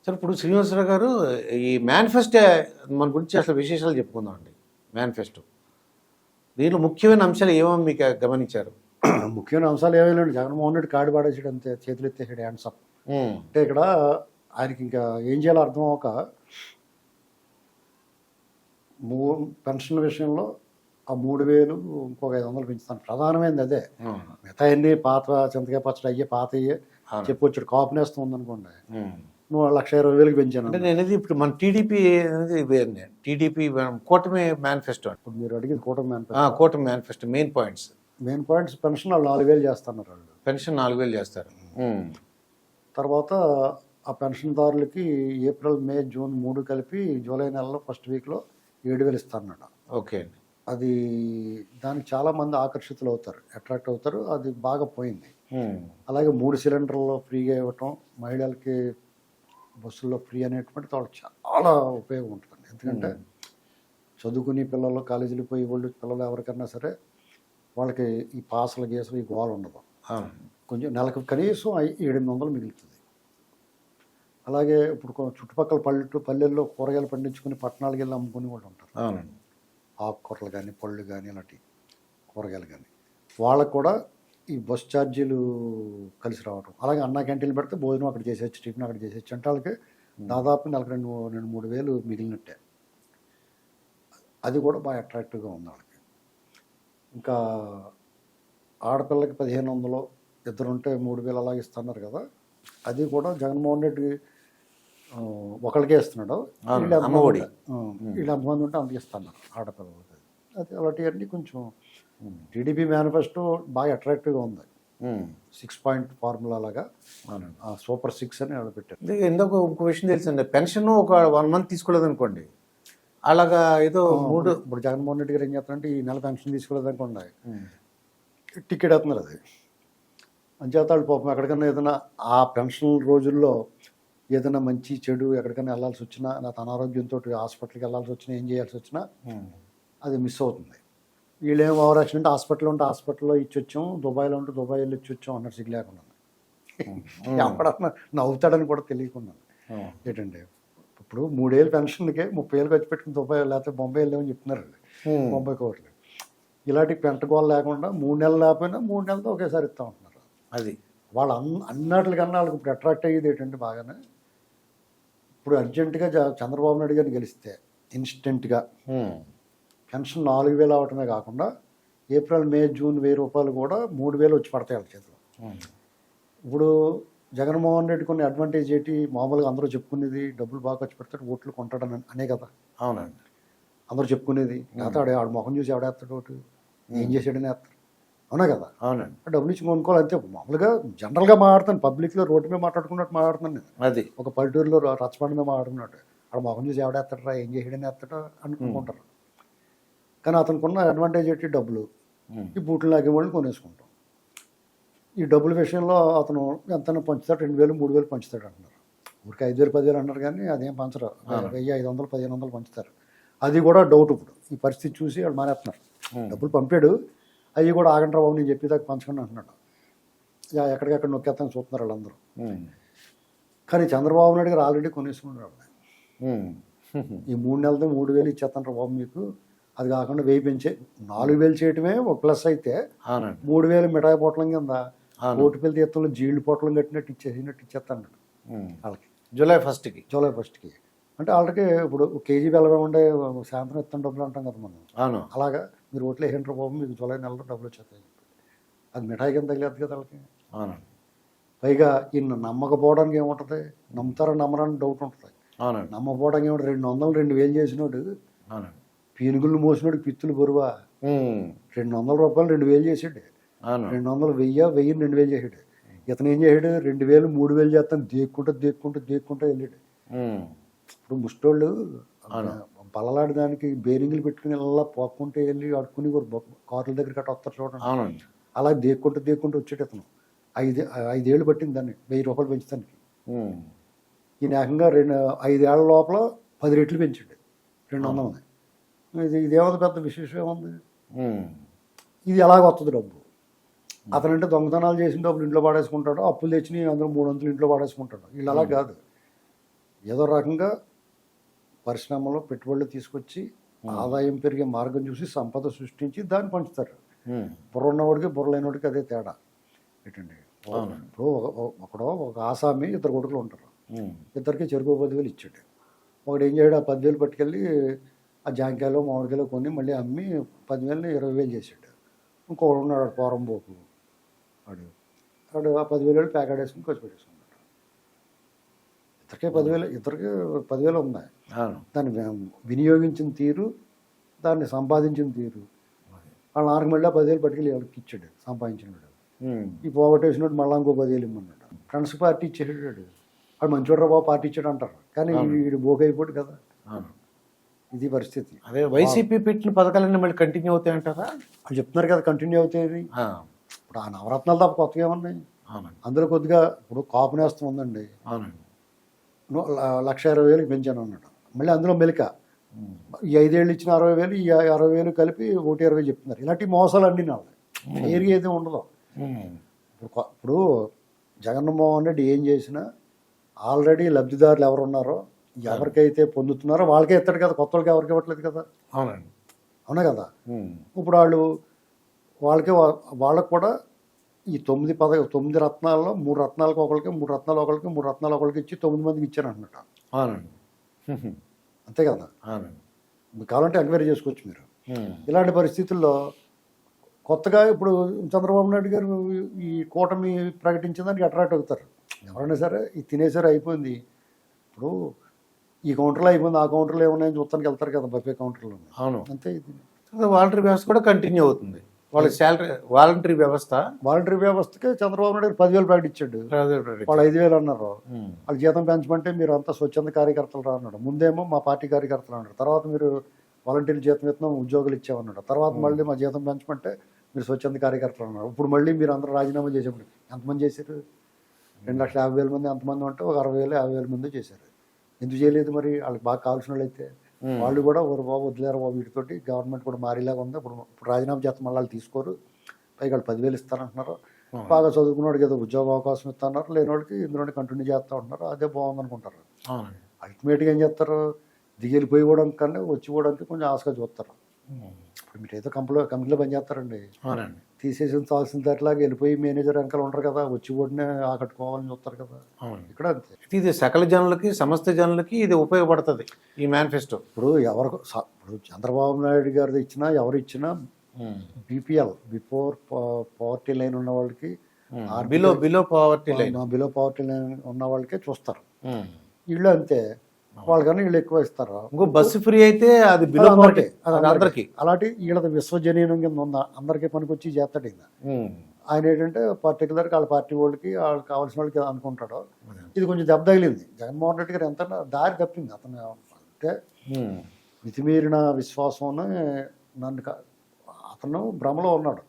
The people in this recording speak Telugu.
సార్ ఇప్పుడు శ్రీనివాసరావు గారు ఈ మేనిఫెస్టో మన గురించి అసలు విశేషాలు చెప్పుకుందామండి. మేనిఫెస్టో దీనిలో ముఖ్యమైన అంశాలు ఏమో మీకు గమనించారు? ముఖ్యమైన అంశాలు ఏమీ లేండి. జగన్మోహన్ రెడ్డి కార్డు పాడేసాడు అంతే, చేతులు ఎత్తేసాడు హ్యాండ్స్ అప్. అంటే ఇక్కడ ఆయనకి ఇంకా ఏం చేయాలో అర్థం అవ్వక పెన్షన్ విషయంలో ఆ 3,000 ఇంకొక 500 పెంచుతాను. ప్రధానమైనది అదే. మిగతా అన్ని పాత చింతకాయ పచ్చడి అయ్యే పాత అయ్యే చెప్పొచ్చాడు. కాపు నేస్తం ఉందనుకోండి, నువ్వు 1,20,000 పెంచాను అంటే నేను ఇప్పుడు మన టీడీపీ అనేది టీడీపీ కూటమి మేనిఫెస్టో. ఇప్పుడు మీరు అడిగింది కూటమి మేనిఫెస్టో. కూటమి మేనిఫెస్టో మెయిన్ పాయింట్స్ పెన్షన్ వాళ్ళు 4,000 చేస్తున్నారు. వాళ్ళు పెన్షన్ 4,000 చేస్తారు. తర్వాత ఆ పెన్షన్దారులకి ఏప్రిల్, మే, జూన్ 3 కలిపి జూలై నెలలో ఫస్ట్ వీక్లో 7,000 ఇస్తారన్నమాట. ఓకే అండి. అది దానికి చాలామంది ఆకర్షితులు అవుతారు, అట్రాక్ట్ అవుతారు. అది బాగా పోయింది. అలాగే 3 సిలిండర్లు ఫ్రీగా ఇవ్వటం, మహిళలకి బస్సుల్లో ఫ్రీ అనేటువంటి వాళ్ళకి చాలా ఉపయోగం ఉంటుంది. ఎందుకంటే చదువుకునే పిల్లలు, కాలేజీలకు పోయి వాళ్ళు పిల్లలు ఎవరికైనా సరే వాళ్ళకి ఈ పాసలు గీసలు ఈ గోల ఉండదు. కొంచెం నెలకు కనీసం 700 మిగులుతుంది. అలాగే ఇప్పుడు చుట్టుపక్కల పల్లెల్లో కూరగాయలు పండించుకుని పట్టణాలకు వెళ్ళి అమ్ముకుని వాళ్ళు ఉంటారు. ఆకుకూరలు కానీ, పళ్ళు కానీ, ఇలాంటి కూరగాయలు కానీ వాళ్ళకు కూడా ఈ బస్ ఛార్జీలు కలిసి రావటం. అలాగే అన్నా క్యాంటీన్లు పెడితే భోజనం అక్కడ చేసేచ్చు, టిఫిన్ అక్కడ చేసేచ్చు అంటే వాళ్ళకి దాదాపు నెలకు 2-3 వేలు మిగిలినట్టే. అది కూడా బాగా అట్రాక్టివ్గా ఉంది వాళ్ళకి. ఇంకా ఆడపిల్లకి 1,500, ఇద్దరుంటే 3,000 అలాగే ఇస్తున్నారు కదా. అది కూడా జగన్మోహన్ రెడ్డి ఒకరికే ఇస్తున్నాడు. వీళ్ళు ఎంతమంది ఉంటే అంత ఇస్తున్నారు ఆడపిల్లలకి. అది అలాంటివన్నీ కొంచెం టీడీపీ మేనిఫెస్టో బాగా అట్రాక్టివ్గా ఉంది. 6 పాయింట్ ఫార్ములా లాగా సూపర్ 6 అని వాళ్ళు పెట్టారు. ఇంకొక విషయం తెలుసండి, పెన్షన్ ఒక 1 మంత్ తీసుకోలేదు అనుకోండి, అలాగా ఏదో ఇప్పుడు జగన్మోహన్ రెడ్డి గారు ఏం చేస్తారంటే ఈ నెల పెన్షన్ తీసుకోలేదు అనుకోండి, టికెట్ వేస్తున్నారు. అది అంచేత వాళ్ళు పాపం ఎక్కడికైనా ఏదైనా ఆ పెన్షన్ రోజుల్లో ఏదైనా మంచి చెడు ఎక్కడికైనా వెళ్ళాల్సి వచ్చినా, నాకు అనారోగ్యంతో హాస్పిటల్కి వెళ్ళాల్సి వచ్చినా, ఏం చేయాల్సి వచ్చినా అది మిస్ అవుతుంది. వీళ్ళేం ఓవరాక్షన్ అంటే హాస్పిటల్లో ఉంటే హాస్పిటల్లో ఇచ్చొచ్చాం, దుబాయ్లో ఉంటే దుబాయ్ వెళ్ళి ఇచ్చొచ్చాం అన్నట్టు సిగ్గు లేకుండా ఎప్పుడన్నా నవ్వుతాడని కూడా తెలియకుండా. ఏంటండి ఇప్పుడు 3 ఏళ్ళ పెన్షన్కి 30,000 ఖర్చు పెట్టుకుని దుబాయ్ లేకపోతే బొంబాయి వెళ్ళామని చెప్తున్నారు. బొంబాయి కోట్లు ఇలాంటి పెంటగోలు లేకుండా 3 నెలలు లేకపోయినా 3 నెలలతో ఒకేసారి ఇస్తూ ఉంటున్నారు. అది వాళ్ళు అన్నట్లుకన్నా వాళ్ళకి ఇప్పుడు అట్రాక్ట్ అయ్యేది ఏంటంటే బాగానే ఇప్పుడు అర్జెంటుగా చంద్రబాబు నాయుడు గారిని గెలిస్తే ఇన్స్టెంట్గా పెన్షన్ 4,000 అవటమే కాకుండా ఏప్రిల్, మే, జూన్ 1,000 రూపాయలు కూడా 3,000 వచ్చి పడతాయి వాళ్ళ చేతిలో. ఇప్పుడు జగన్మోహన్ రెడ్డి కొన్ని అడ్వాంటేజ్ ఏంటి, మామూలుగా అందరూ చెప్పుకునేది డబ్బులు బాగా ఖర్చు పెడతాడు, ఓట్లు కొంటాడని అనే కదా. అవునండి, అందరూ చెప్పుకునేది. లేకపోతే ఆడు మొహం చూసి ఎవడేస్తాడు, ఓటు ఏం చేసాడని వేస్తాడు, అవునా కదా. అవునండి, డబ్బులు ఇచ్చి కొనుక్కోవాలి అంతే. మామూలుగా జనరల్గా మాట్లాడుతాను, పబ్లిక్లో రోడ్డు మీద మాట్లాడుకున్నట్టు మాట్లాడుతున్నాను నేను. అది ఒక పల్లెటూరులో రచ్చబండి మీద మాట్లాడుకున్నట్టు ఆడు మొహం చూసి ఎవడేస్తాడరా, ఏం చేసాడని వేస్తాడో అనుకుంటారు. కానీ అతనుకున్న అడ్వాంటేజ్ ఏంటి, డబ్బులు. ఈ బూట్లు లాగే వాళ్ళని కొనేసుకుంటాం. ఈ డబ్బుల విషయంలో అతను ఎంత పంచుతాడు, 2,000, 3,000 పంచుతాడు అంటున్నారు. ఊరికి 5,000, 10,000 అన్నారు కానీ అదేం పంచరు. 1,500, 1,500 పంచుతారు. అది కూడా డౌట్. ఇప్పుడు ఈ పరిస్థితి చూసి వాళ్ళు మానేస్తున్నారు. డబ్బులు పంపాడు, అవి కూడా ఆగండి బాబు నేను చెప్పేదాకా పంచకుండా అంటున్నాడు. ఎక్కడికెక్కడ నొక్కేస్తాను చూస్తున్నారు వాళ్ళందరూ. కానీ చంద్రబాబు నాయుడు గారు ఆల్రెడీ కొనేసుకున్నారు. ఈ 3 నెలలతో 3,000 ఇచ్చేస్తాను బాబు మీకు, అది కాకుండా 1,000 పెంచే 4,000 చేయటమే ఒక ప్లస్ అయితే 3,000 మిఠాయి పొట్లం కింద ఓటుపల్లి తీర్థంలో జీళ్ళు పొట్లం కట్టినట్టు ఇచ్చేస్తాను వాళ్ళకి జూలై 1కి. అంటే వాళ్ళకి ఇప్పుడు కేజీ బెల్లం ఉండే సాయంత్రం ఇస్తాను డబ్బులు అంటాం కదా మనం. అవును, అలాగా మీరు ఓట్లు వేసింటారు బాబు మీకు జూలై నెలలో డబ్బులు వచ్చేస్తాయి. అది మిఠాయి కింద తగిలేదు కదా వాళ్ళకి. పైగా ఈయన నమ్మకపోవడానికి ఏముంటుంది, నమ్ముతారా నమ్మరాని డౌట్ ఉంటుంది. నమ్మకపోవడానికి ఏమిటి, 200, 2,000 చేసినోడు, పీనుగులు మోసినోడు పిత్తులు బరువా, 200 రూపాయలు 2,000 చేసాడు. 200, 1,000, 2,000 చేసాడు. ఇతను ఏం చేసాడు, 2,000, 3,000 చేస్తాను దేక్కుంటూ వెళ్ళాడు. ఇప్పుడు ముష్టోళ్ళు బలలాడి దానికి బేరింగ్లు పెట్టుకుని ఇలా పోక్కుంటే వెళ్ళి అడుక్కుని కార్ల దగ్గర గట్ట వస్తారు చూడండి. అలా దేక్కుంటూ వచ్చాడు ఇతను. 5 ఏళ్ళు పట్టింది దాన్ని 1,000 రూపాయలు పెంచుతానికి. ఈయన ఏకంగా 5 ఏళ్ల లోపల 10 రెట్లు పెంచాడు 200. ఇదేమో పెద్ద విశేషం ఏముంది. ఇది ఎలాగ వస్తుంది డబ్బు. అతనంటే దొంగతనాలు చేసిన డబ్బులు ఇంట్లో పాడేసుకుంటాడు, అప్పులు తెచ్చి అందరూ 300 ఇంట్లో పాడేసుకుంటాడు. వీళ్ళు అలా కాదు. ఏదో రకంగా పరిశ్రమలో పెట్టుబడులు తీసుకొచ్చి ఆదాయం పెరిగే మార్గం చూసి సంపద సృష్టించి దాన్ని పంచుతారు. బుర్ర ఉన్నవాడికి బుర్ర లేనివాడికి అదే తేడా ఏంటండి. ఇప్పుడు ఒకడో ఒక ఆసామి ఇద్దరు కొడుకులు ఉంటారు. ఇద్దరికి చెరుకు 10,000 ఇచ్చాడు. ఒకడు ఏం చేయడు, ఆ 10,000 పట్టుకెళ్ళి ఆ జాంకాయలు మామిడికాయలు కొని మళ్ళీ అమ్మి 10,000ని 20,000 చేసాడు. ఇంకొకడు ఉన్నాడు పోరంబోకు, వాడు ఆ 10,000 ప్యాకెట్ వేసుకుని ఖర్చు పెట్టేసుకున్నాడు. ఇద్దరికి 10,000 ఉన్నాయి. దాన్ని వినియోగించిన తీరు, దాన్ని సంపాదించిన తీరు. వాళ్ళ నాన్నకి మళ్ళీ 10,000 పట్టుకెళ్ళి ఎవరికి ఇచ్చాడు సంపాదించినాడు. ఈ పోగొట్టేసినట్టు మళ్ళీ ఇంకో 10,000 ఇమ్మన్నాడు. ఫ్రెండ్స్ పార్టీ ఇచ్చేసాడు. వాడు మంచివాడు బాబు పార్టీ ఇచ్చాడు అంటారు, కానీ వీడు బోకైపోడు కదా. ఇది పరిస్థితి. అదే వైసీపీ పెట్టిన పథకాలన్నీ మళ్ళీ కంటిన్యూ అవుతాయి అంటారా? వాళ్ళు చెప్తున్నారు కదా కంటిన్యూ అవుతాయి. ఇప్పుడు ఆ నవరత్నాలు తప్ప కొత్తగా ఏమన్నాయి? అందులో కొద్దిగా ఇప్పుడు కాపు నేస్తం ఉందండి, 1,20,000 పెంచాను అన్నాడు. మళ్ళీ అందులో మెలిక ఈ 5 ఏళ్ళు ఇచ్చిన 60,000, ఈ 60,000 కలిపి 120 చెప్తున్నారు. ఇలాంటి మోసాలు అన్నీ నాలుగు ఏరియా అయితే ఉండదు. ఇప్పుడు జగన్మోహన్ రెడ్డి ఏం చేసినా ఆల్రెడీ లబ్ధిదారులు ఎవరు ఉన్నారో, ఎవరికైతే పొందుతున్నారో వాళ్ళకే ఇస్తాడు కదా, కొత్త వాళ్ళకి ఎవరికి ఇవ్వట్లేదు కదా. అవునా కదా. ఇప్పుడు వాళ్ళకి కూడా ఈ 9 రత్నాల్లో 3 రత్నాలకు ఒకరికి, 3 రత్నాలు ఒకరికి, 3 రత్నాలు ఒకరికి ఇచ్చి 9 మందికి ఇచ్చాను అన్నమాట. అంతే కదా. మీకు కావాలంటే ఎంక్వైరీ చేసుకోవచ్చు మీరు. ఇలాంటి పరిస్థితుల్లో కొత్తగా ఇప్పుడు చంద్రబాబు నాయుడు గారు ఈ కూటమి ప్రకటించిన దానికి అట్రాక్ట్ అవుతారు ఎవరైనా సరే. ఇది తినేసరి అయిపోయింది, ఇప్పుడు ఈ కౌంటర్లో అయిపోయింది, ఆ కౌంటర్లో ఏమున్నాయని చూస్తానికి వెళ్తారు కదా బఫే కౌంటర్లో. అవును, అంతే. ఇది వాలంటరీ వ్యవస్థ కూడా కంటిన్యూ అవుతుంది. వాళ్ళ శాలరీ వాలంటరీ వ్యవస్థకి చంద్రబాబు నాయుడు 10,000 ప్రకటించాడు. వాళ్ళు 5,000 అన్నారు. వాళ్ళ జీతం పెంచమంటే మీరు అంతా స్వచ్ఛంద కార్యకర్తలు రా అన్నాడు. ముందేమో మా పార్టీ కార్యకర్తలు అన్నాడు. తర్వాత మీరు వాలంటీర్ జీతం ఇస్తున్నాం, ఉద్యోగులు ఇచ్చామన్నాడు. తర్వాత మళ్ళీ మా జీతం పెంచమంటే మీరు స్వచ్ఛంద కార్యకర్తలు అన్నారు. ఇప్పుడు మళ్ళీ మీరు అందరూ రాజీనామా చేసేప్పుడు ఎంతమంది చేశారు? 2,50,000 మంది ఎంతమంది అంటే ఒక 60,000, 50,000 మంది చేశారు. ఎందుకు చేయలేదు మరి? వాళ్ళకి బాగా కావాల్సిన వాళ్ళు అయితే వాళ్ళు కూడా ఒక బాబు వదిలేరు బాబు, వీటితోటి గవర్నమెంట్ కూడా మారేలాగా ఉంది. ఇప్పుడు రాజీనామా చేస్తాం, మళ్ళీ వాళ్ళు తీసుకోరు, పైగా వాళ్ళు 10,000 ఇస్తారంటున్నారు. బాగా చదువుకున్నవాడికి ఏదో ఉద్యోగ అవకాశం ఇస్తున్నారు, లేని వాళ్ళకి ఇందులోనే కంటిన్యూ చేస్తూ ఉంటున్నారు. అదే బాగుంది అనుకుంటారు. అల్టిమేట్గా ఏం చేస్తారు, దిగిపోయిపోవడం కన్నా వచ్చిపోవడానికి కొంచెం ఆశగా చూస్తారు. ఇప్పుడు మీరు ఏదో కంపెనీలో పనిచేస్తారండి, తీసేసిన దాటిలాగా వెళ్ళిపోయి మేనేజర్ వెనకాల ఉంటారు కదా, వచ్చి ఓడినే ఆకట్టుకోవాలని చూస్తారు కదా. ఇక్కడ అంతే. ఇది సకల జనులకి, సమస్త జనులకి ఇది ఉపయోగపడుతుంది ఈ మేనిఫెస్టో. ఇప్పుడు ఇప్పుడు చంద్రబాబు నాయుడు గారిది ఇచ్చినా ఎవరు ఇచ్చినా బీపీఎల్, బిఫోర్ పవర్టీ లైన్ ఉన్న వాళ్ళకి, బిలో పవర్టీ లైన్ ఉన్న వాళ్ళకే చూస్తారు. వీళ్ళు అంతే, వాళ్ళకన్నా వీళ్ళు ఎక్కువ ఇస్తారు. ఇంకో బస్సు ఫ్రీ అయితే అది బిలో పవర్టీ అందరికి. అలాంటి వీళ్ళది విశ్వజనీయం కింద ఉందా, అందరికీ పనికొచ్చి చేస్తాడు. ఆయన ఏంటంటే పర్టికులర్గా వాళ్ళ పార్టీ వాళ్ళకి, వాళ్ళకి కావాల్సిన వాళ్ళకి అనుకుంటాడు. ఇది కొంచెం దెబ్బ తగిలింది జగన్మోహన్ రెడ్డి గారు. ఎంత దారి తప్పింది అతను అంటే మితిమీరిన విశ్వాసం. అతను భ్రమలో ఉన్నాడు.